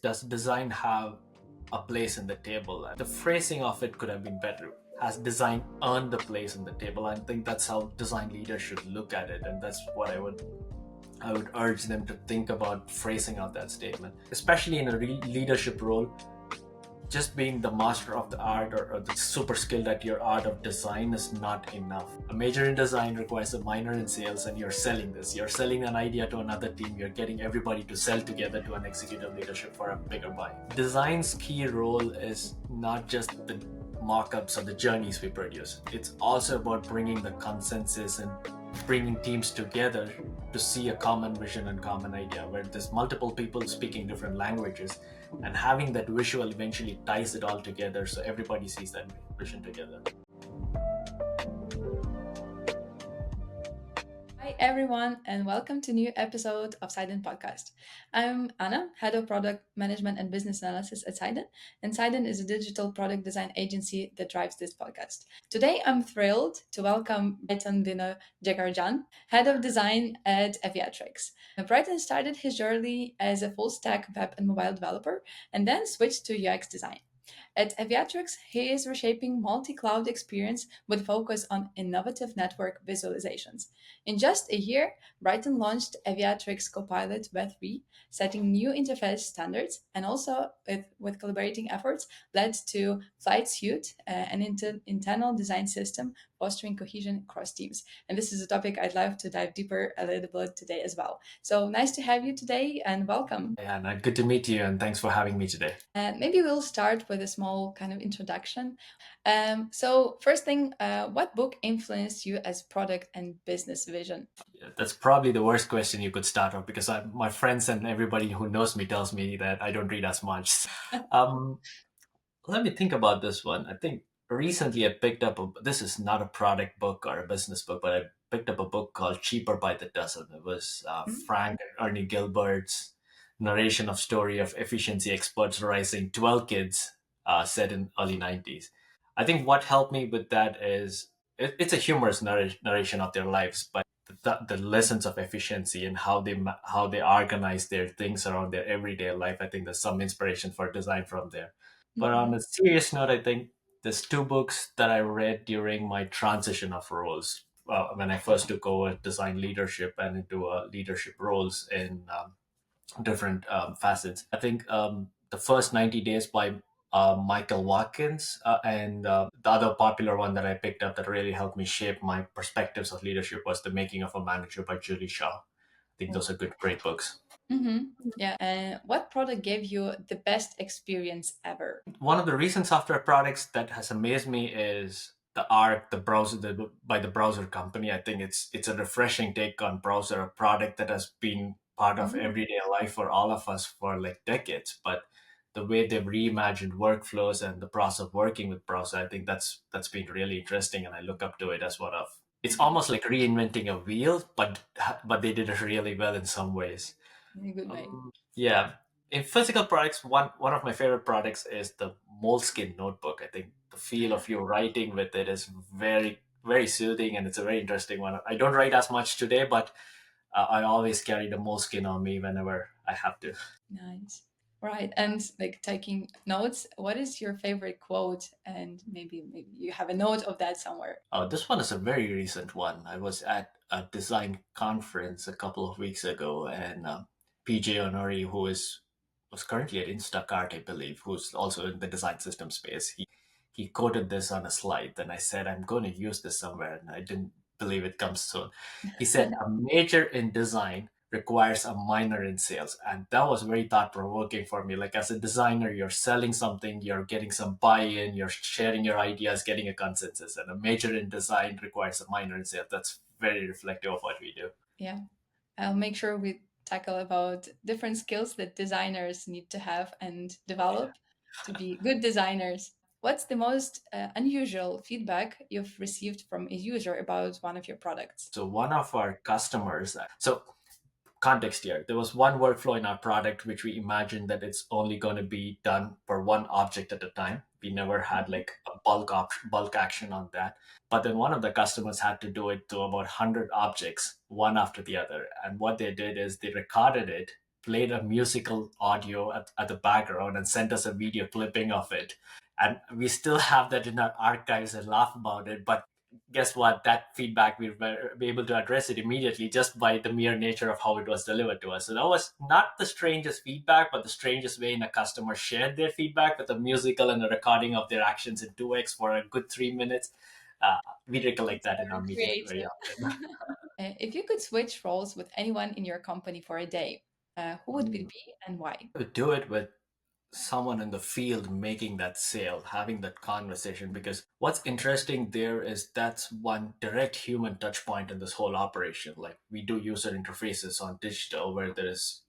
Does design have a place in the table? The phrasing of it could have been better. Has design earned the place in the table? I think that's how design leaders should look at it, and that's what I would urge them to think about phrasing out that statement, especially in a leadership role. Just being the master of the art or the super skilled at your art of design is not enough. A major in design requires a minor in sales, and you're selling this. You're selling an idea to another team. You're getting everybody to sell together to an executive leadership for a bigger buy. Design's key role is not just the mock-ups or the journeys we produce. It's also about bringing the consensus and bringing teams together to see a common vision and common idea, where there's multiple people speaking different languages, and having that visual eventually ties it all together so everybody sees that vision together. Hi everyone, and welcome to a new episode of Sidon Podcast. I'm Anna, Head of Product Management and Business Analysis at Sidon, and Sidon is a digital product design agency that drives this podcast. Today, I'm thrilled to welcome Brighton Vino Jegarajan, Head of Design at Aviatrix. Brighton started his journey as a full-stack web and mobile developer, and then switched to UX design. At Aviatrix, he is reshaping multi-cloud experience with focus on innovative network visualizations. In just a year, Brighton launched Aviatrix Copilot V3, setting new interface standards, and also with collaborating efforts led to Flight Suite, an internal design system fostering cohesion across teams. And this is a topic I'd love to dive deeper a little bit today as well. So nice to have you today and welcome. And good to meet you, and thanks for having me today. Maybe we'll start with a small kind of introduction. So first thing, what book influenced you as product and business vision? That's probably the worst question you could start off, because my friends and everybody who knows me tells me that I don't read as much. um, Let me think about this one. I think recently I picked up this is not a product book or a business book, but I picked up a book called Cheaper by the Dozen. It was Frank and Ernie Gilbert's narration of story of efficiency experts raising 12 kids, set in early 90s. I think what helped me with that is it's a humorous narration of their lives, but the lessons of efficiency and how they organize their things around their everyday life. I think there's some inspiration for design from there. But on a serious note, I think there's two books that I read during my transition of roles, when I first took over design leadership and into leadership roles in different facets. I think the first 90 Days by Michael Watkins, and the other popular one that I picked up that really helped me shape my perspectives of leadership was The Making of a Manager by Julie Shaw. I think those are great books. Yeah. And what product gave you the best experience ever? One of the recent software products that has amazed me is the Arc, the browser by the browser company. I think it's a refreshing take on browser, a product that has been part of everyday life for all of us for like decades. But the way they've reimagined workflows and the process of working with browser, I think that's been really interesting, and I look up to it as one of. It's almost like reinventing a wheel, but they did it really well in some ways. In a good way. Yeah. In physical products, one of my favorite products is the Moleskine notebook. I think the feel of you writing with it is very soothing, and it's a very interesting one. I don't write as much today, but I always carry the Moleskine on me whenever I have to. Nice. Right. And like taking notes, what is your favorite quote? And maybe you have a note of that somewhere. This one is a very recent one. I was at a design conference a couple of weeks ago, and PJ Honori, was currently at Instacart, I believe, who's also in the design system space. He quoted this on a slide, and I said, I'm going to use this somewhere, and I didn't believe it comes soon. He said, a major in design requires a minor in sales. And that was very thought provoking for me. Like, as a designer, you're selling something, you're getting some buy in, you're sharing your ideas, getting a consensus. And a major in design requires a minor in sales. That's very reflective of what we do. Yeah. I'll make sure we tackle about different skills that designers need to have and develop to be good designers. What's the most unusual feedback you've received from a user about one of your products? So, one of our customers, so context here, there was one workflow in our product which we imagined that it's only going to be done for one object at a time. We never had like a bulk action on that. But then one of the customers had to do it to about 100 objects, one after the other. And what they did is they recorded it played a musical audio at the background and sent us a video clipping of it. And we still have that in our archives and laugh about it. But guess what? That feedback, we were able to address it immediately just by the mere nature of how it was delivered to us. So that was not the strangest feedback, but the strangest way in a customer shared their feedback with a musical and a recording of their actions in 2x for a good 3 minutes. Uh, we recollect It's that in our very meetings very often. creative. If you could switch roles with anyone in your company for a day, who would it be and why? I would do it with someone in the field making that sale, having that conversation. Because what's interesting there is that's one direct human touch point in this whole operation. Like we do user interfaces on digital where there is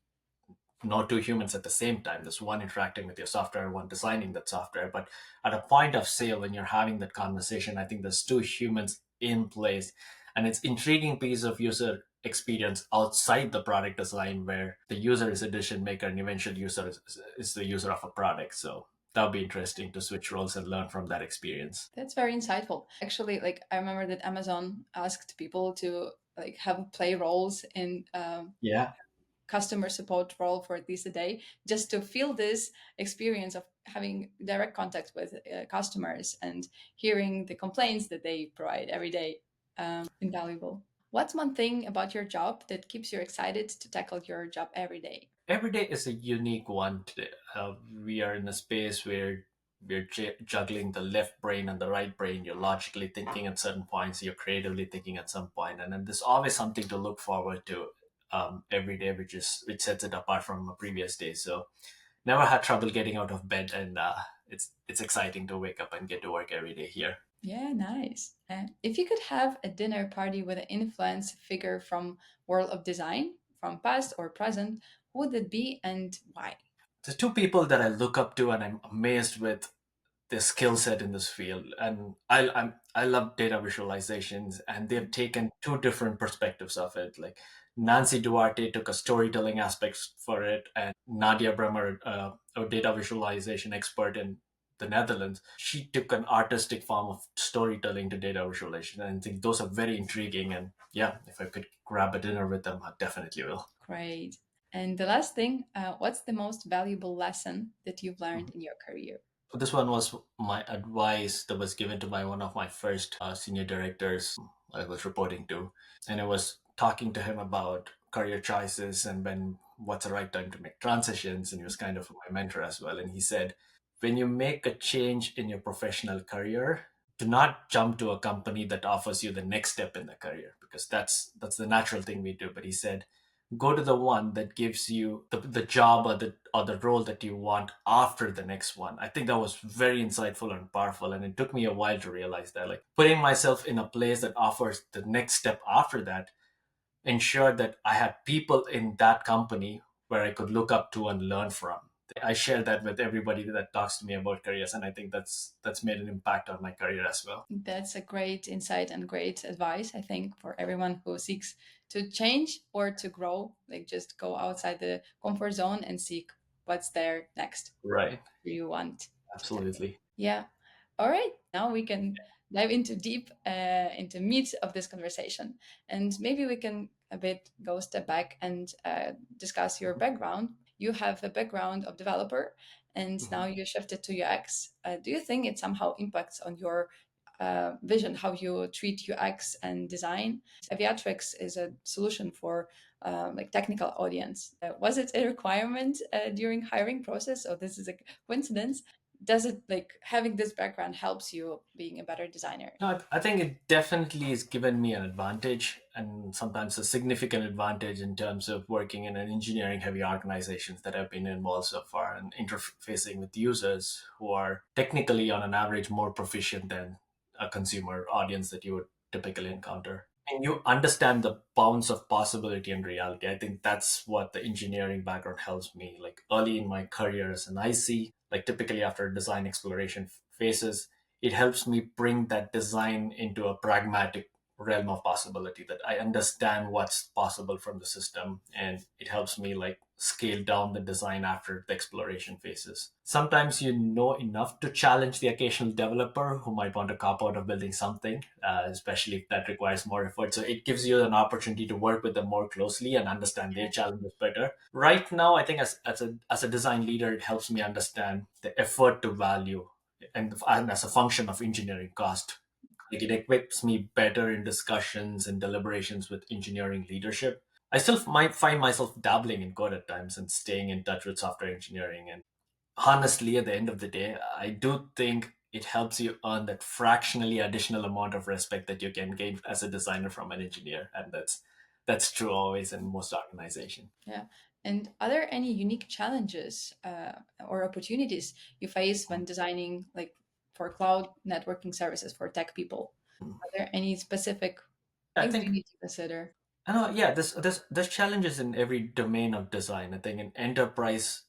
no two humans at the same time. There's one interacting with your software, one designing that software. But at a point of sale, when you're having that conversation, I think there's two humans in place. And it's intriguing piece of user experience outside the product design where the user is a decision maker and eventual user is the user of a product. So that would be interesting to switch roles and learn from that experience. That's very insightful. Actually, like I remember that Amazon asked people to like have play roles in Yeah. customer support role for at least a day, just to feel this experience of having direct contact with customers and hearing the complaints that they provide every day. Invaluable. What's one thing about your job that keeps you excited to tackle your job every day? Every day is a unique one today. We are in a space where we're juggling the left brain and the right brain. You're logically thinking at certain points, you're creatively thinking at some point, and then there's always something to look forward to every day, which sets it apart from a previous day. So never had trouble getting out of bed, and it's exciting to wake up and get to work every day here. Yeah, nice. If you could have a dinner party with an influence figure from world of design, from past or present, who would it be and why? There's two people that I look up to, and I'm amazed with their skill set in this field. And I love data visualizations, and they've taken two different perspectives of it. Like Nancy Duarte took a storytelling aspects for it, and Nadia Bremer, a data visualization expert in the Netherlands, she took an artistic form of storytelling to data visualization. And I think those are very intriguing. And yeah, if I could grab a dinner with them, I definitely will. Great. And the last thing, what's the most valuable lesson that you've learned in your career? This one was my advice that was given to my one of my first senior directors I was reporting to, and I was talking to him about career choices and when what's the right time to make transitions, and he was kind of my mentor as well. And he said, when you make a change in your professional career, do not jump to a company that offers you the next step in the career, because that's the natural thing we do. But he said, go to the one that gives you the job or the role that you want after the next one. I think that was very insightful and powerful, and it took me a while to realize that, like putting myself in a place that offers the next step after that ensured that I had people in that company where I could look up to and learn from. I share that with everybody that talks to me about careers, and I think that's made an impact on my career as well. That's a great insight and great advice, I think, for everyone who seeks to change or to grow. Like, just go outside the comfort zone and seek what's there next. Right. Do you want to tackle? Absolutely. Yeah. All right. Now we can dive into deep, into meat of this conversation, and maybe we can a bit go a step back and discuss your background. You have a background of developer, and now Mhm. you shifted to UX. Do you think it somehow impacts on your vision, how you treat UX and design? Aviatrix is a solution for like technical audience. Was it a requirement during hiring process, or this is a coincidence? Does it like having this background helps you being a better designer? No, I think it definitely has given me an advantage, and sometimes a significant advantage in terms of working in an engineering heavy organizations that I've been involved so far and interfacing with users who are technically on an average more proficient than a consumer audience that you would typically encounter. And you understand the bounds of possibility and reality. I think that's what the engineering background helps me. Like early in my career as an IC, like typically after design exploration phases, it helps me bring that design into a pragmatic realm of possibility, that I understand what's possible from the system, and it helps me like scale down the design after the exploration phases. Sometimes you know enough to challenge the occasional developer who might want to cop out of building something, especially if that requires more effort. So it gives you an opportunity to work with them more closely and understand their challenges better. Right now, I think as a design leader, it helps me understand the effort to value and as a function of engineering cost. Like it equips me better in discussions and deliberations with engineering leadership. I still might find myself dabbling in code at times and staying in touch with software engineering. And honestly, at the end of the day, I do think it helps you earn that fractionally additional amount of respect that you can gain as a designer from an engineer, and that's true always in most organizations. Yeah. And are there any unique challenges or opportunities you face when designing, like for cloud networking services for tech people? Are there any specific I things you think need to consider? I know, yeah, there's challenges in every domain of design. I think in enterprise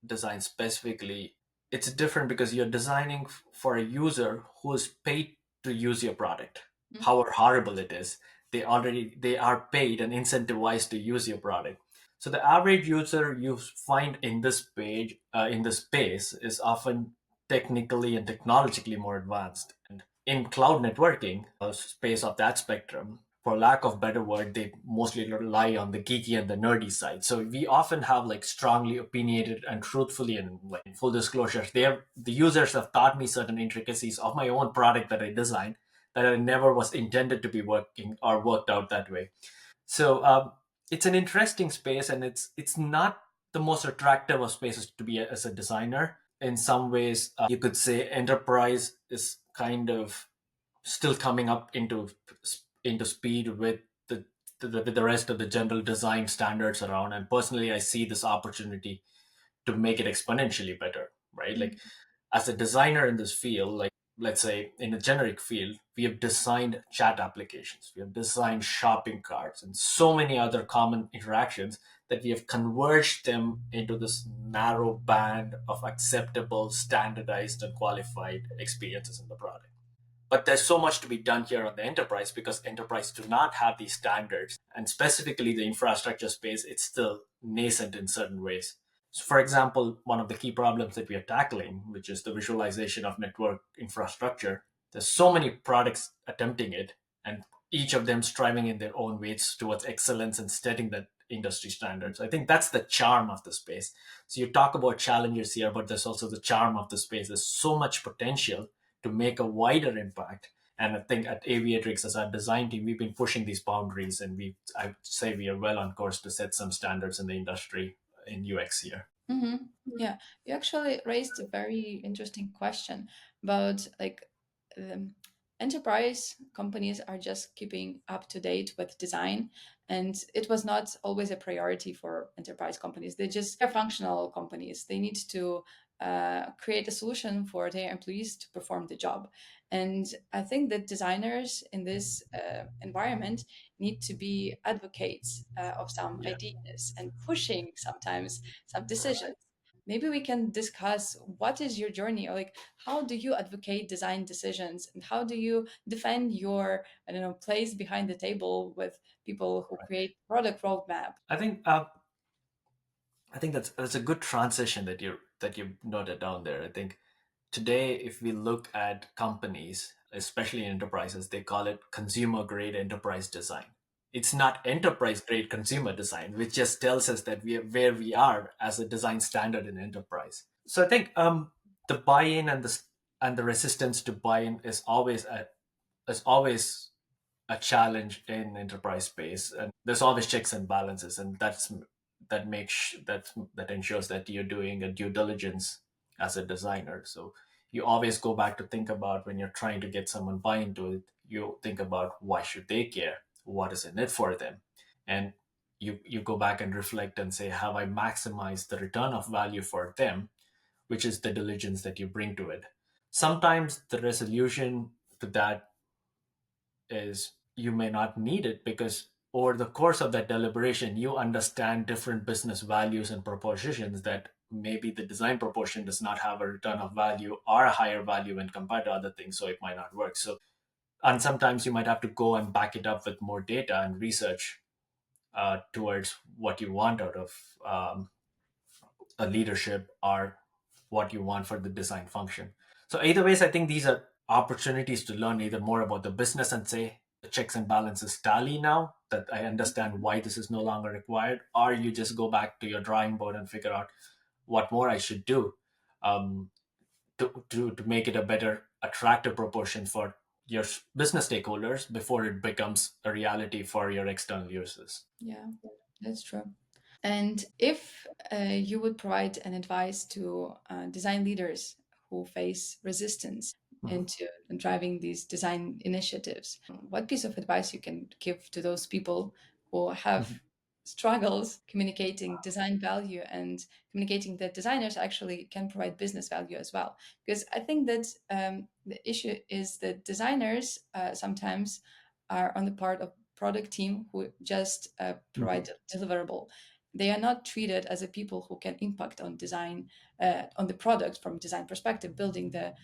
design specifically, it's different because you're designing for a user who is paid to use your product. However horrible it is, they are paid and incentivized to use your product. So the average user you find in this page in this space is often technically and technologically more advanced. And in cloud networking, space of that spectrum, for lack of better word, they mostly rely on the geeky and the nerdy side. So we often have like strongly opinionated and truthfully and like in full disclosure, the users have taught me certain intricacies of my own product that I designed that I never was intended to be working or worked out that way. So it's an interesting space, and it's not the most attractive of spaces to be as a designer. In some ways, you could say enterprise is kind of still coming up into speed with the rest of the general design standards around. And personally, I see this opportunity to make it exponentially better, right? Like as a designer in this field, like let's say in a generic field, we have designed chat applications, we have designed shopping carts, and so many other common interactions that we have converged them into this narrow band of acceptable, standardized, and qualified experiences in the product. But there's so much to be done here on the enterprise because enterprise do not have these standards. And specifically the infrastructure space, it's still nascent in certain ways. So for example, one of the key problems that we are tackling, which is the visualization of network infrastructure, there's so many products attempting it, and each of them striving in their own ways towards excellence and setting the industry standards. I think that's the charm of the space. So you talk about challenges here, but there's also the charm of the space. There's so much potential to make a wider impact. And I think at Aviatrix, as our design team, we've been pushing these boundaries, and I would say we are well on course to set some standards in the industry in UX here. Mm-hmm. Yeah, you actually raised a very interesting question about like um, enterprise companies are just keeping up to date with design, and it was not always a priority for enterprise companies. They're functional companies. They need to create a solution for their employees to perform the job, and I think that designers in this environment need to be advocates of some Yeah. ideas and pushing sometimes some decisions. Maybe we can discuss what is your journey, or like how do you advocate design decisions, and how do you defend your, I don't know, place behind the table with people who create product roadmap. I think that's a good transition that you noted down there. I think today, if we look at companies, especially enterprises, they call it consumer grade enterprise design. It's not enterprise grade consumer design, which just tells us that we are where we are as a design standard in enterprise. So I think the buy-in and the resistance to buy-in is always a challenge in enterprise space, and there's always checks and balances, and that ensures that you're doing a due diligence as a designer. So you always go back to think about when you're trying to get someone buy into it, you think about why should they care, what is in it for them, and you go back and reflect and say, have I maximized the return of value for them, which is the diligence that you bring to it. Sometimes the resolution to that is you may not need it because over the course of that deliberation, you understand different business values and propositions that maybe the design proportion does not have a return of value or a higher value when compared to other things, so it might not work. So And sometimes you might have to go and back it up with more data and research towards what you want out of a leadership or what you want for the design function. So either ways, I think these are opportunities to learn either more about the business and say the checks and balances tally now that I understand why this is no longer required, or you just go back to your drawing board and figure out what more I should do um, to make it a better attractive proportion for your business stakeholders before it becomes a reality for your external users. Yeah, that's true. And if you would provide an advice to design leaders who face resistance Mhm. into driving these design initiatives, what piece of advice you can give to those people who Mhm. have struggles communicating design value and communicating that designers actually can provide business value as well? Because I think that the issue is that designers sometimes are on the part of product team who just Mhm. provide a deliverable. They are not treated as a people who can impact on design, on the product from design perspective, building the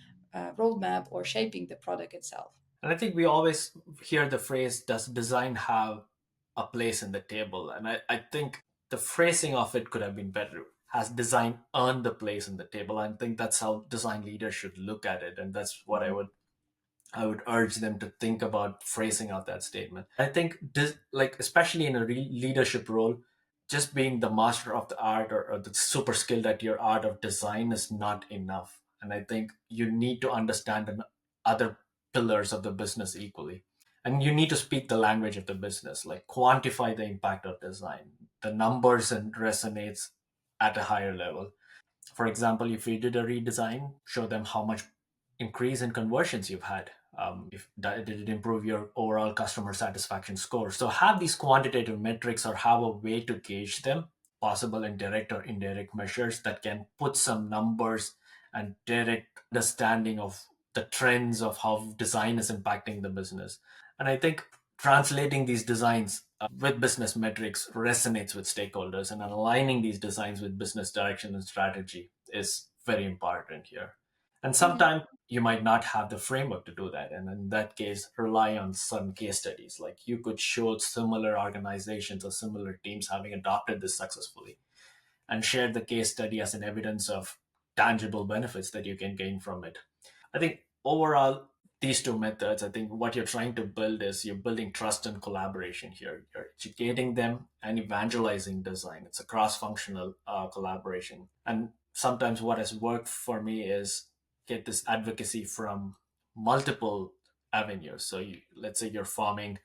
roadmap or shaping the product itself. And I think we always hear the phrase, does design have a place in the table? And I think the phrasing of it could have been better. Has design earned the place in the table? I think that's how design leaders should look at it. And that's what Mhm. I would urge them to think about phrasing out that statement. I think this, like especially in a leadership role, just being the master of the art or the super skilled at your art of design is not enough. And I think you need to understand other pillars of the business equally. And you need to speak the language of the business, like quantify the impact of design, the numbers and resonates at a higher level. For example, if you did a redesign, show them how much increase in conversions you've had. If that, did it improve your overall customer satisfaction score? So have these quantitative metrics or have a way to gauge them, possible in direct or indirect measures that can put some numbers and direct understanding of the trends of how design is impacting the business. And I think translating these designs with business metrics resonates with stakeholders, and aligning these designs with business direction and strategy is very important here. And Yeah. sometimes you might not have the framework to do that. And in that case, rely on some case studies. Like you could show similar organizations or similar teams having adopted this successfully and share the case study as an evidence of tangible benefits that you can gain from it. I think overall, these two methods, I think what you're trying to build is you're building trust and collaboration here. You're educating them and evangelizing design. It's a cross functional collaboration. And sometimes what has worked for me is get this advocacy from multiple avenues. So let's say you're forming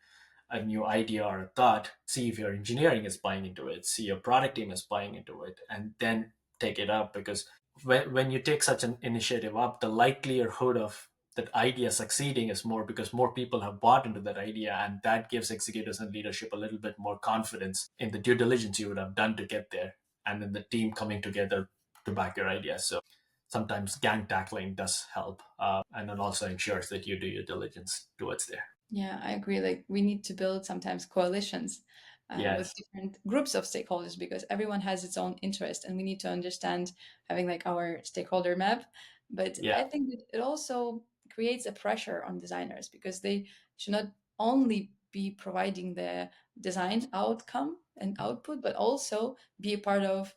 a new idea or a thought, see if your engineering is buying into it, see your product team is buying into it, and then take it up. Because when you take such an initiative up, the likelihood of that idea succeeding is more because more people have bought into that idea, and that gives executives and leadership a little bit more confidence in the due diligence you would have done to get there, and then the team coming together to back your idea. So sometimes gang tackling does help, and it also ensures that you do your diligence towards there. Yeah, I agree. Like we need to build sometimes coalitions with Yes. different groups of stakeholders because everyone has its own interest, and we need to understand having like our stakeholder map. But Yeah. I think that it also creates a pressure on designers because they should not only be providing the design outcome and output, but also be a part of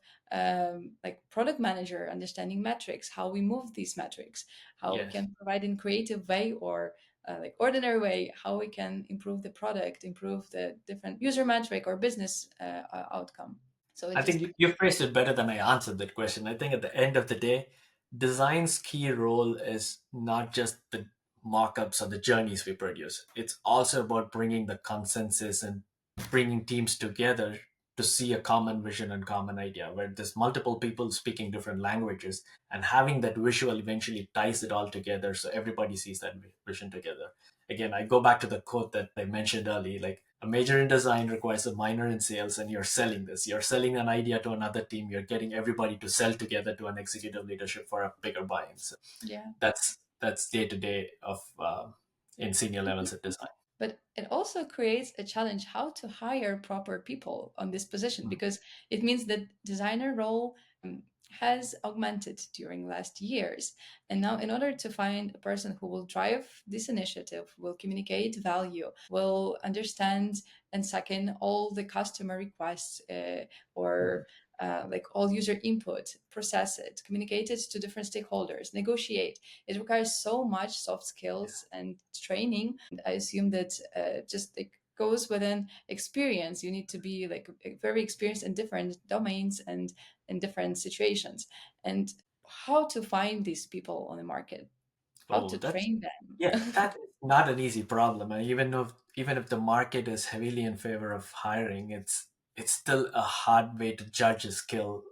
like product manager, understanding metrics, how we move these metrics, how we Yes. can provide in creative way or like ordinary way how we can improve the product, improve the different user metric or business outcome. So it I think just you phrased it better than I answered that question. I think at the end of the day, design's key role is not just the mockups or the journeys we produce. It's also about bringing the consensus and bringing teams together to see a common vision and common idea where there's multiple people speaking different languages, and having that visual eventually ties it all together so everybody sees that vision together. Again, I go back to the quote that I mentioned earlier, like a major in design requires a minor in sales, and you're selling this. You're selling an idea to another team. You're getting everybody to sell together to an executive leadership for a bigger buy-in. So yeah. that's day to day of in senior levels of design. But it also creates a challenge how to hire proper people on this position because it means that designer role has augmented during last years. And now, in order to find a person who will drive this initiative, will communicate value, will understand and second all the customer requests or like all user input, process it, communicate it to different stakeholders, negotiate. It requires so much soft skills and training. And I assume that just like goes within experience. You need to be like very experienced in different domains and in different situations. And how to find these people on the market, how Oh, to that's train yeah, them. that is not an easy problem. And even if the market is heavily in favor of hiring, it's still a hard way to judge a skill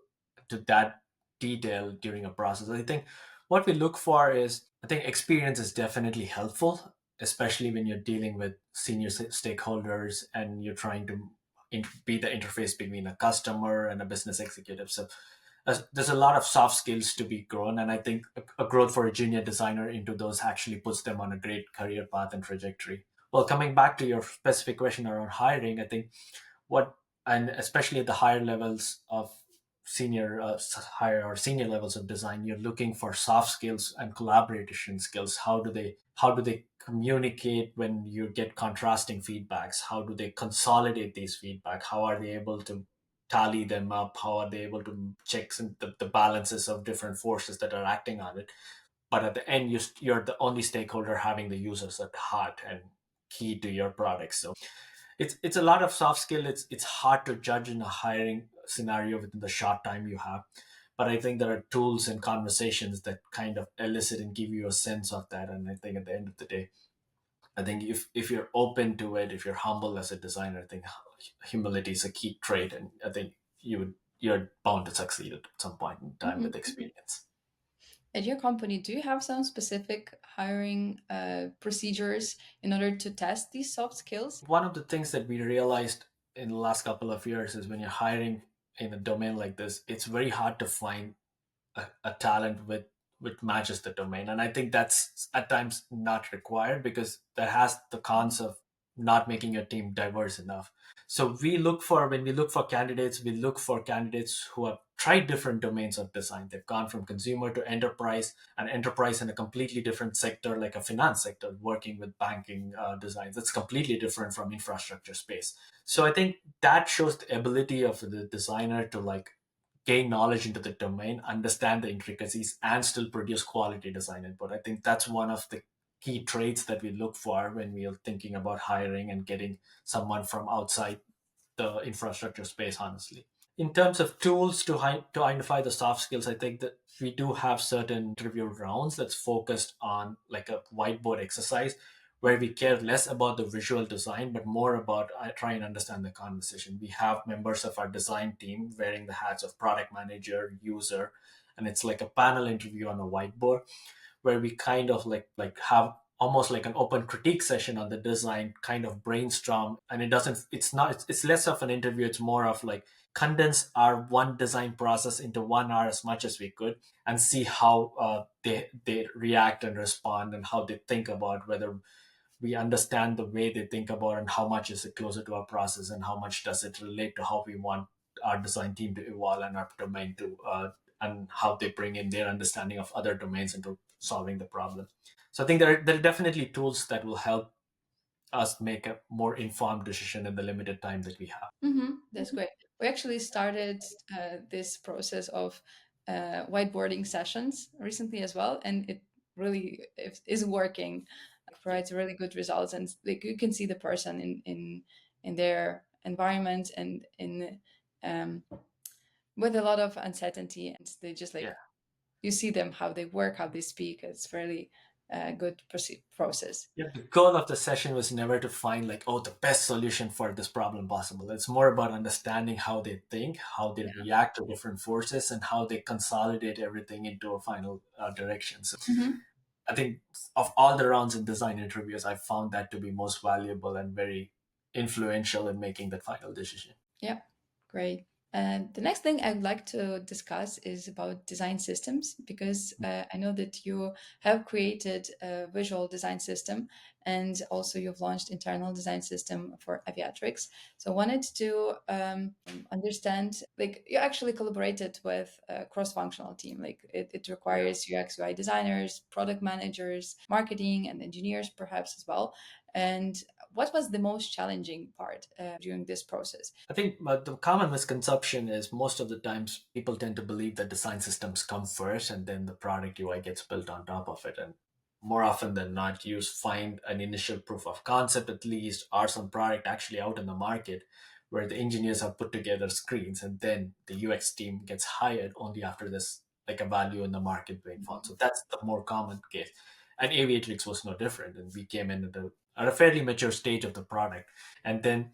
to that detail during a process. I think what we look for is, I think experience is definitely helpful, especially when you're dealing with senior stakeholders and you're trying to be the interface between a customer and a business executive. So there's a lot of soft skills to be grown, and I think a growth for a junior designer into those actually puts them on a great career path and trajectory. Well, coming back to your specific question around hiring, I think what, and especially at the higher levels of higher or senior levels of design, you're looking for soft skills and collaboration skills. How do they communicate when you get contrasting feedbacks? How do they consolidate these feedback? How are they able to tally them up? How are they able to check the balances of different forces that are acting on it? But at the end, you're the only stakeholder having the users at heart and key to your product. So it's a lot of soft skill. It's hard to judge in a hiring scenario within the short time you have. But I think there are tools and conversations that kind of elicit and give you a sense of that. And I think at the end of the day, I think if you're open to it, if you're humble as a designer, I think humility is a key trait, and I think you're bound to succeed at some point in time with Mhm. experience. At your company, do you have some specific hiring procedures in order to test these soft skills? One of the things that we realized in the last couple of years is when you're hiring in a domain like this, it's very hard to find a talent with which matches the domain, and I think that's at times not required because that has the cons of not making your team diverse enough. So when we look for candidates, we look for candidates who have tried different domains of design. They've gone from consumer to enterprise, and enterprise in a completely different sector like a finance sector, working with banking designs. That's completely different from infrastructure space. So I think that shows the ability of the designer to like gain knowledge into the domain, understand the intricacies, and still produce quality design input. I think that's one of the key traits that we look for when we are thinking about hiring and getting someone from outside the infrastructure space, honestly. In terms of tools to identify the soft skills, I think that we do have certain interview rounds that's focused on like a whiteboard exercise where we care less about the visual design but more about try and understand the conversation. We have members of our design team wearing the hats of product manager, user, and it's like a panel interview on a whiteboard where we kind of like have almost like an open critique session on the design, kind of brainstorm. And it's less of an interview, it's more of like condense our one design process into 1 hour as much as we could and see how they react and respond and how they think about whether we understand the way they think about and how much is it closer to our process and how much does it relate to how we want our design team to evolve and our domain to and how they bring in their understanding of other domains into solving the problem. So I think there are definitely tools that will help us make a more informed decision in the limited time that we have. That's great. We actually started this process of whiteboarding sessions recently as well, and it really is working. Provides really good results, and like you can see the person in their environment and in um, with a lot of uncertainty, and they just Yeah. like you see them how they work, how they speak. It's really a good process. Yeah, the goal of the session was never to find like, oh, the best solution for this problem possible. It's more about understanding how they think, how they Yeah. react to different forces, and how they consolidate everything into a final direction. So Hmm. I think of all the rounds in design interviews, I found that to be most valuable and very influential in making that final decision. Yeah, great. And the next thing I would like to discuss is about design systems because I know that you have created a visual design system and also you've launched internal design system for Aviatrix. So I wanted to understand, like you actually collaborated with a cross-functional team. Like it Yeah. requires UX, UI designers, product managers, marketing, and engineers perhaps as well. And what was the most challenging part during this process? I think the common misconception is most of the times people tend to believe that design systems come first and then the product UI gets built on top of it. And more often than not, you find an initial proof of concept at least or some product actually out in the market where the engineers have put together screens and then the UX team gets hired only after this like a value in the market being found. So that's the more common case. And Aviatrix was no different. And we came in at a fairly mature stage of the product. And then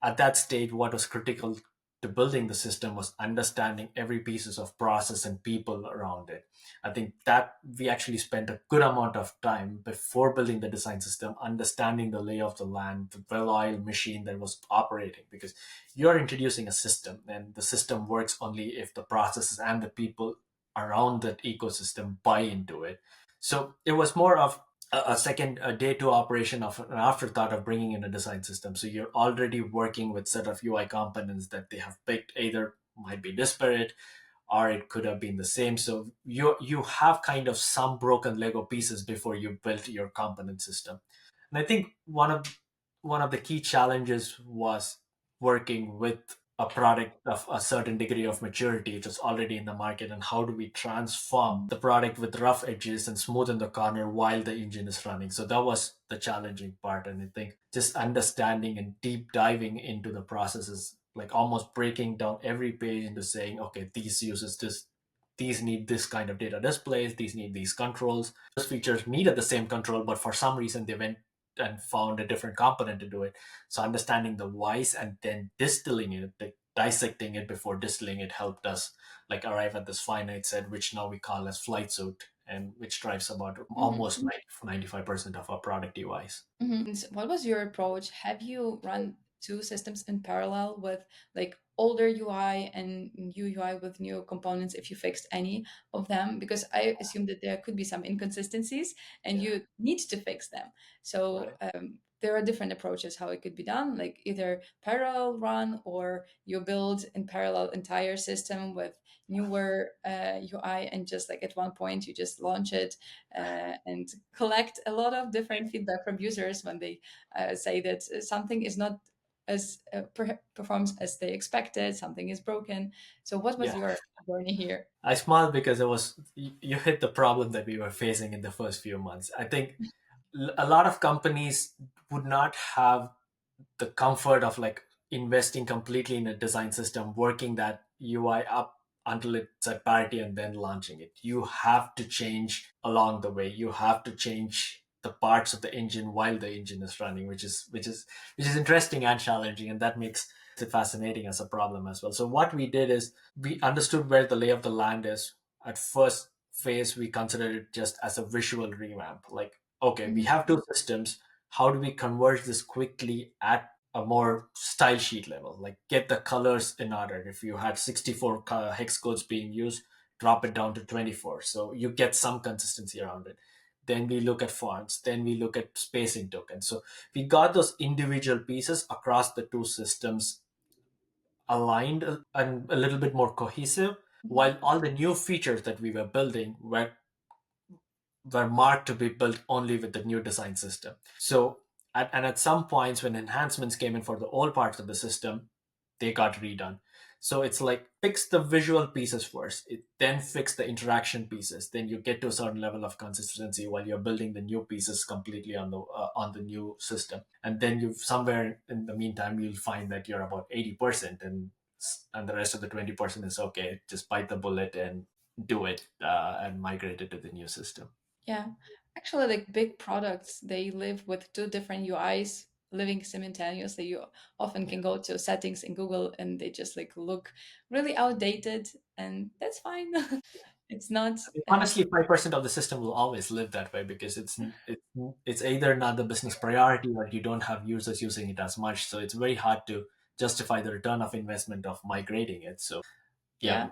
at that stage, what was critical to building the system was understanding every pieces of process and people around it. I think that we actually spent a good amount of time before building the design system, understanding the lay of the land, the well-oiled machine that was operating, because you're introducing a system and the system works only if the processes and the people around that ecosystem buy into it. So it was more of a second a day two operation of an afterthought of bringing in a design system. So you're already working with set of UI components that they have picked, either might be disparate or it could have been the same. So you have kind of some broken Lego pieces before you build your component system. And I think one of the key challenges was working with a product of a certain degree of maturity which is already in the market, and how do we transform the product with rough edges and smoothen the corner while the engine is running. So that was the challenging part, and I think just understanding and deep diving into the processes, like almost breaking down every page into saying, okay, these uses this, these need this kind of data displays, these need these controls, those features needed the same control, but for some reason they went and found a different component to do it. So understanding the whys and then distilling it, like dissecting it before distilling it, helped us like arrive at this finite set, which now we call as flight suit, and which drives about almost like 95% of our product UIs. And what was your approach? Have you run two systems in parallel with like older UI and new UI with new components if you fixed any of them? Because I assume that there could be some inconsistencies and Yeah. you need to fix them. So Right. there are different approaches how it could be done, like either parallel run or you build in parallel entire system with newer UI and just like at one point you just launch it and collect a lot of different feedback from users when they say that something is not as performs as they expected, something is broken. So, what was Yeah. your journey here? I smiled because it was you hit the problem that we were facing in the first few months. I think a lot of companies would not have the comfort of like investing completely in a design system, working that UI up until it's at parity and then launching it. You have to change along the way. You have to change the parts of the engine while the engine is running, which is interesting and challenging, and that makes it fascinating as a problem as well. So what we did is we understood where the lay of the land is. At first phase, we considered it just as a visual revamp. Like, okay, we Mhm. have two systems, how do we converge this quickly at a more style sheet level, like get the colors in order. If you had 64 hex codes being used, drop it down to 24 so you get some consistency around it. Then we look at fonts, then we look at spacing tokens. So we got those individual pieces across the two systems aligned and a little bit more cohesive, while all the new features that we were building were marked to be built only with the new design system. So, at some points when enhancements came in for the old parts of the system, they got redone. So it's like fix the visual pieces first, then fix the interaction pieces. Then you get to a certain level of consistency while you're building the new pieces completely on the new system. And then you somewhere in the meantime you'll find that you're about 80%, and the rest of the 20% is okay. Just bite the bullet and do it and migrate it to the new system. Yeah, actually, like big products, they live with two different UIs living simultaneously. You often Yeah. can go to settings in Google and they just like look really outdated, and that's fine. It's not. Honestly, 5% of the system will always live that way because it's either not the business priority or you don't have users using it as much. So it's very hard to justify the return of investment of migrating it. So yeah,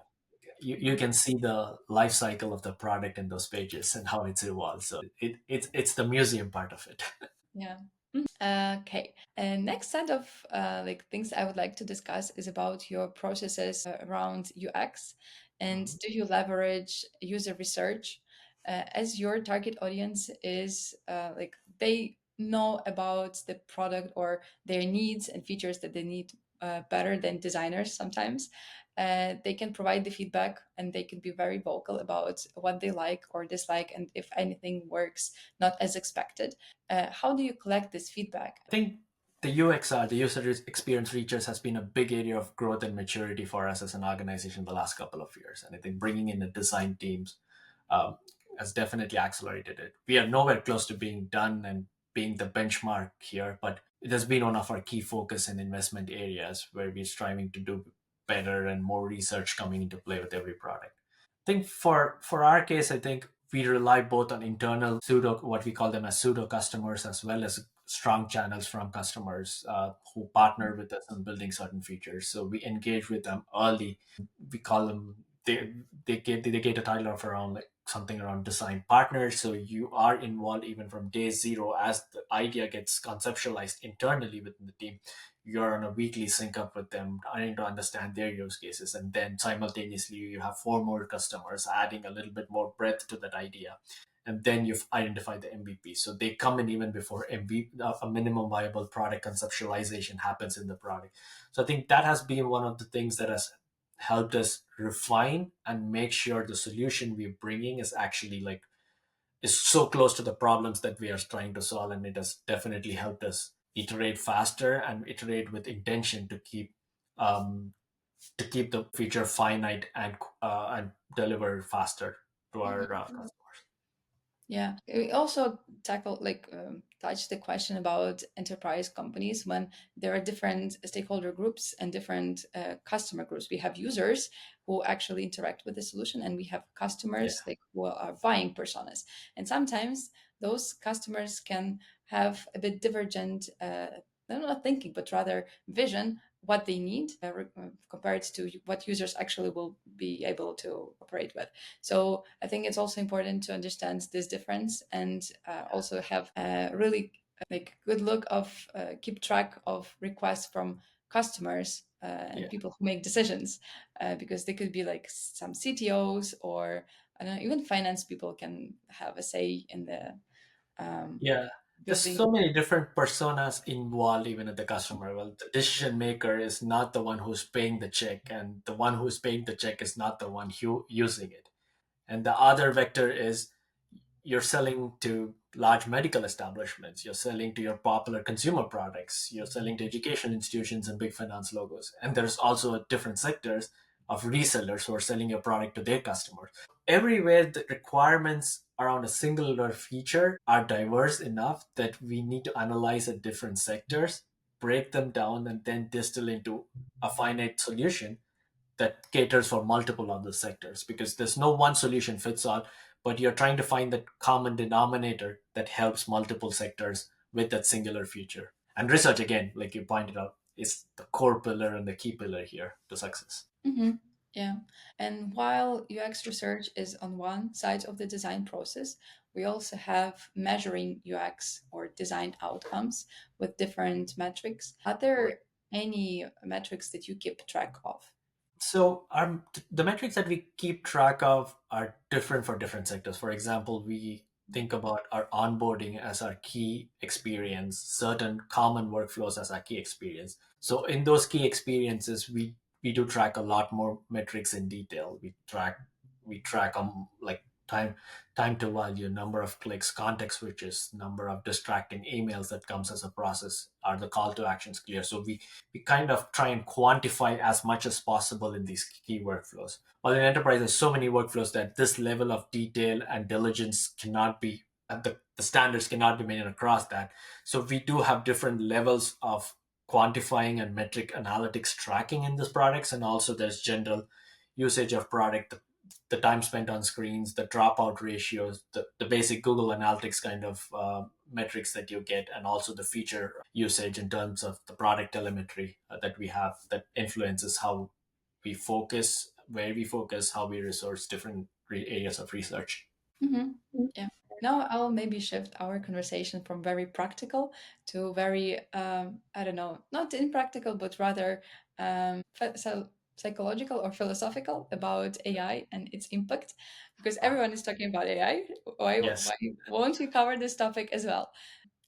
Yeah. you can see the life cycle of the product in those pages and how it's evolved. So it's the museum part of it. Yeah. Okay. And next set of like things I would like to discuss is about your processes around UX, and Mhm. do you leverage user research as your target audience is like they know about the product or their needs and features that they need better than designers sometimes. They can provide the feedback and they can be very vocal about what they like or dislike and if anything works not as expected. How do you collect this feedback? I think the UXR, the user experience features, has been a big area of growth and maturity for us as an organization the last couple of years. And I think bringing in the design teams um, has definitely accelerated it. We are nowhere close to being done and being the benchmark here, but it has been one of our key focus and investment areas where we're striving to do better and more research coming into play with every product. I think for our case, I think we rely both on internal pseudo, what we call them as pseudo customers, as well as strong channels from customers who partner with us on building certain features. So we engage with them early. We call them they get a title of around like something around design partners. So you are involved even from day zero as the idea gets conceptualized internally within the team. You're on a weekly sync up with them, trying to understand their use cases, and then simultaneously you have four more customers, adding a little bit more breadth to that idea. And then you've identified the MVP. So they come in even before MVP, a minimum viable product conceptualization happens in the product. So I think that has been one of the things that has helped us refine and make sure the solution we're bringing is actually like is so close to the problems that we are trying to solve, and it has definitely helped us iterate faster and iterate with intention um, to keep the feature finite and deliver faster to our Mhm. customers. Yeah, we also tackle like touch the question about enterprise companies when there are different stakeholder groups and different customer groups. We have users who actually interact with the solution, and we have Yeah, customers like who are buying personas. And sometimes those customers can have a bit divergent, not thinking, but rather vision what they need compared to what users actually will be able to operate with. So I think it's also important to understand this difference and also have a really like good look of keep track of requests from customers and yeah, people who make decisions because they could be like some CTOs or I don't know, even finance people can have a say in the um, yeah. There's building. so many different personas involved, even at the customer. Well, the decision maker is not the one who's paying the check, and the one who's paying the check is not the one using it. And the other vector is you're selling to large medical establishments, you're selling to your popular consumer products, you're selling to education institutions and big finance logos. And there's also different sectors of resellers who are selling your product to their customers. Everywhere the requirements around a singular feature are diverse enough that we need to analyze at different sectors, break them down, and then distill into a finite solution that caters for multiple other sectors, because there's no one solution fits all, but you're trying to find that common denominator that helps multiple sectors with that singular feature. And research, again, like you pointed out, is the core pillar and the key pillar here to success. Hmm. Yeah. And while UX research is on one side of the design process, we also have measuring UX or design outcomes with different metrics. Are Right. there any metrics that you keep track of? So the metrics that we keep track of are different for different sectors. For example, we think about our onboarding as our key experience, certain common workflows as our key experience. So in those key experiences, we do track a lot more metrics in detail. We track like time to value, number of clicks, context switches, number of distracting emails that comes as a process. Are the call to actions clear? So we kind of try and quantify as much as possible in these key workflows. While in enterprise, there's so many workflows that this level of detail and diligence cannot be, the standards cannot be made across that. So we do have different levels of quantifying and metric analytics tracking in these products. And also there's general usage of product. the time spent on screens, the dropout ratios, the basic Google Analytics kind of metrics that you get, and also the feature usage in terms of the product telemetry that we have that influences how we focus, where we focus, how we resource different areas of research. Hmm. Yeah. Now I'll maybe shift our conversation from very practical to very, I don't know, not impractical, but rather psychological or philosophical about AI and its impact. Because everyone is talking about AI. Yes. Why won't you cover this topic as well?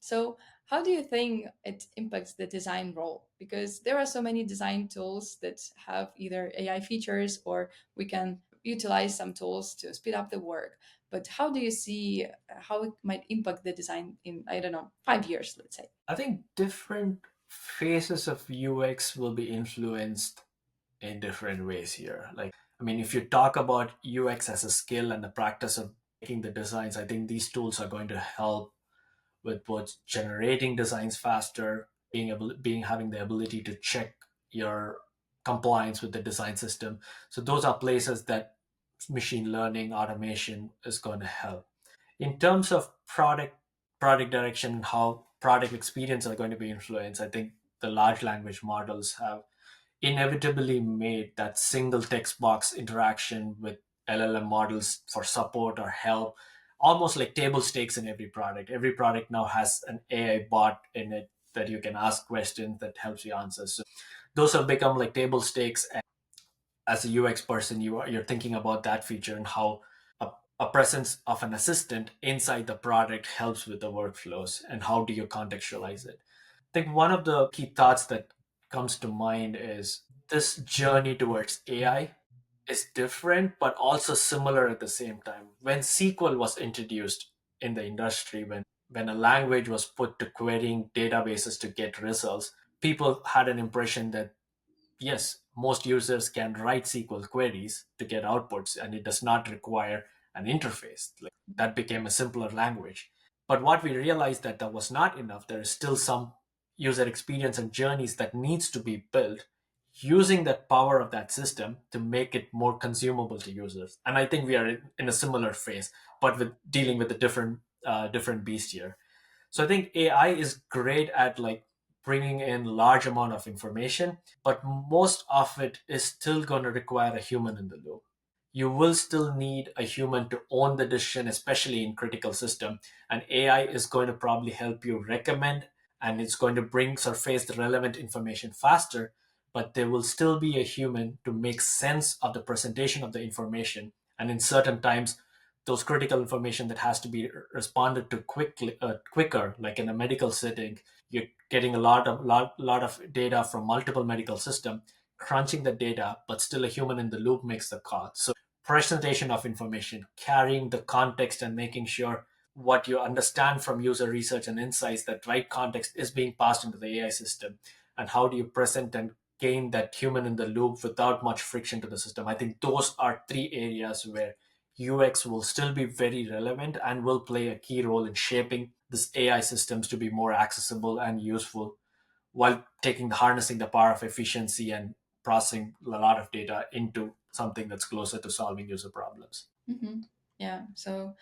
So, how do you think it impacts the design role? Because there are so many design tools that have either AI features, or we can utilize some tools to speed up the work. But how do you see how it might impact the design in, I don't know, 5 years, let's say? I think different phases of UX will be influenced in different ways here. I mean, if you talk about UX as a skill and the practice of making the designs, I think these tools are going to help with both generating designs faster, being having the ability to check your compliance with the design system. So those are places that machine learning automation is going to help. In terms of product direction, how product experience are going to be influenced, I think the large language models have inevitably made that single text box interaction with LLM models for support or help almost like table stakes in every product. Every product now has an AI bot in it that you can ask questions that helps you answer. So those have become like table stakes. And as a UX person, you're thinking about that feature and how a presence of an assistant inside the product helps with the workflows and how do you contextualize it. I think one of the key thoughts that comes to mind is this journey towards AI is different but also similar at the same time. When SQL was introduced in the industry, when a language was put to querying databases to get results, people had an impression that yes, most users can write SQL queries to get outputs and it does not require an interface. Like, that became a simpler language. But what we realized that was not enough. There is still some user experience and journeys that needs to be built using that power of that system to make it more consumable to users. And I think we are in a similar phase, but with dealing with a different beast here. So I think AI is great at like bringing in large amount of information, but most of it is still going to require a human in the loop. You will still need a human to own the decision, especially in critical system. And AI is going to probably help you recommend, and it's going to bring surface the relevant information faster. But there will still be a human to make sense of the presentation of the information. And in certain times, those critical information that has to be responded to quicker, like in a medical setting, you're getting a lot of data from multiple medical system, crunching the data, but still a human in the loop makes the call. So presentation of information, carrying the context and making sure what you understand from user research and insights, that right context is being passed into the AI system. And how do you present and gain that human in the loop without much friction to the system? I think those are three areas where UX will still be very relevant and will play a key role in shaping this AI systems to be more accessible and useful while taking the harnessing the power of efficiency and processing a lot of data into something that's closer to solving user problems. Hmm. Yeah. So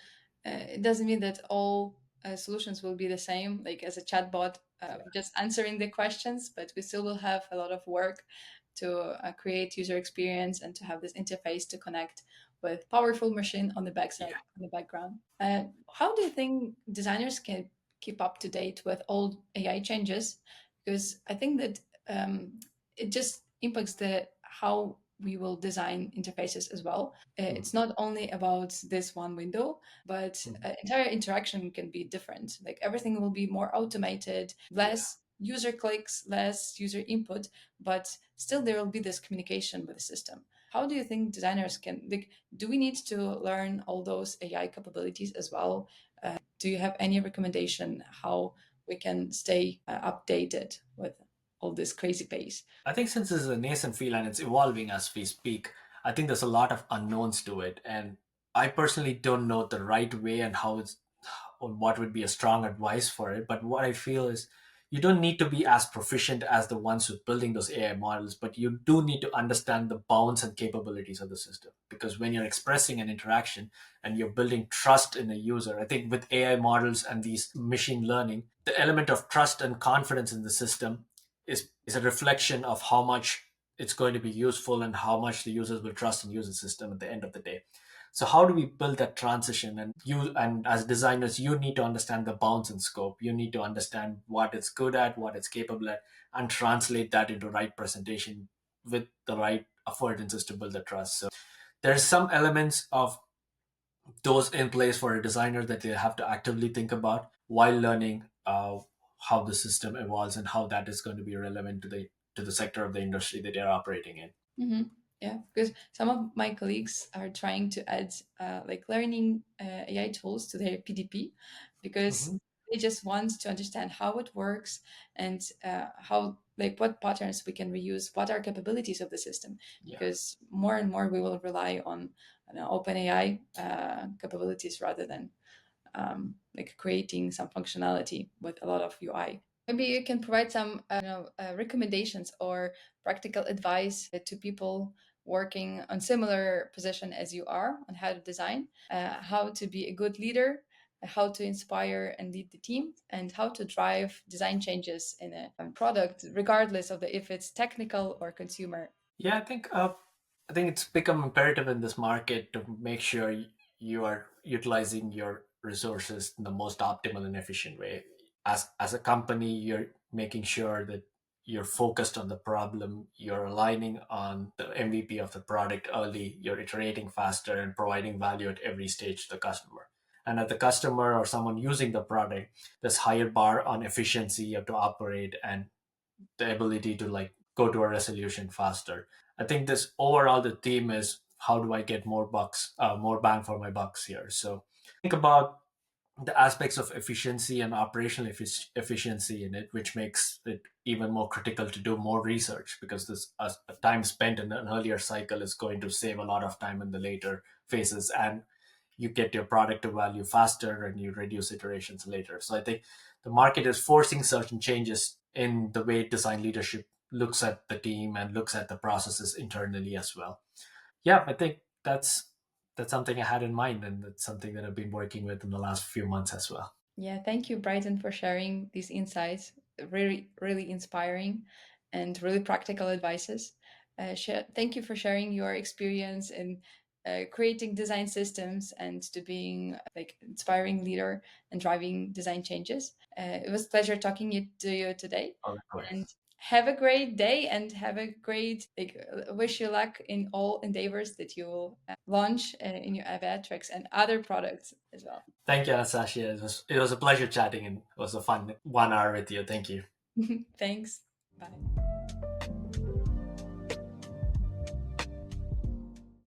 it doesn't mean that all solutions will be the same, like as a chatbot, just answering the questions, but we still will have a lot of work to create user experience and to have this interface to connect with powerful machine on the backside, Yeah. on the background. How do you think designers can keep up to date with all AI changes? Because I think that it just impacts the how we will design interfaces as well. Mhm. It's not only about this one window, but Mhm. entire interaction can be different. Like everything will be more automated, Yeah. less user clicks, less user input, but still there will be this communication with the system. How do you think designers can, like, do we need to learn all those AI capabilities as well? Do you have any recommendation how we can stay updated with all this crazy pace? I think since this is a nascent field and it's evolving as we speak, I think there's a lot of unknowns to it. And I personally don't know the right way and how it's or what would be a strong advice for it. But what I feel is You don't need to be as proficient as the ones who are building those AI models, but you do need to understand the bounds and capabilities of the system. Because when you're expressing an interaction and you're building trust in a user, I think with AI models and these machine learning, the element of trust and confidence in the system is a reflection of how much it's going to be useful and how much the users will trust and use the system at the end of the day. So how do we build that transition? And as designers, you need to understand the bounds and scope. You need to understand what it's good at, what it's capable at, and translate that into right presentation with the right affordances to build the trust. So there's some elements of those in place for a designer that they have to actively think about while learning how the system evolves and how that is going to be relevant to the sector of the industry that they're operating in. Hmm. Yeah, because some of my colleagues are trying to add like learning AI tools to their PDP because Mhm. they just want to understand how it works and how like what patterns we can reuse, what are capabilities of the system. Yeah. Because more and more we will rely on open AI capabilities rather than like creating some functionality with a lot of UI. Maybe you can provide some recommendations or practical advice to people working on similar position as you are on how to design, how to be a good leader, how to inspire and lead the team, and how to drive design changes in a product, regardless of the if it's technical or consumer. Yeah, I think it's become imperative in this market to make sure you are utilizing your resources in the most optimal and efficient way. As a company, you're making sure that you're focused on the problem, you're aligning on the MVP of the product early, you're iterating faster and providing value at every stage to the customer. And at the customer or someone using the product, there's higher bar on efficiency you have to operate and the ability to like go to a resolution faster. I think this overall the theme is how do I get more bucks, more bang for my bucks here. So think about the aspects of efficiency and operational efficiency in it, which makes it even more critical to do more research because this time spent in an earlier cycle is going to save a lot of time in the later phases, and you get your product to value faster and you reduce iterations later. So I think the market is forcing certain changes in the way design leadership looks at the team and looks at the processes internally as well. Yeah, I think that's something I had in mind, and that's something that I've been working with in the last few months as well. Yeah, thank you, Brighton, for sharing these insights. Really, really inspiring and really practical advices. Thank you for sharing your experience in creating design systems and to being like inspiring leader and driving design changes. It was a pleasure talking to you today. All right. And have a great day and have a great like wish you luck in all endeavors that you will launch in your Aviatrix and other products as well. Thank you, Anastasia. It was a pleasure chatting, and it was a fun 1 hour with you. Thank you. Thanks. Bye.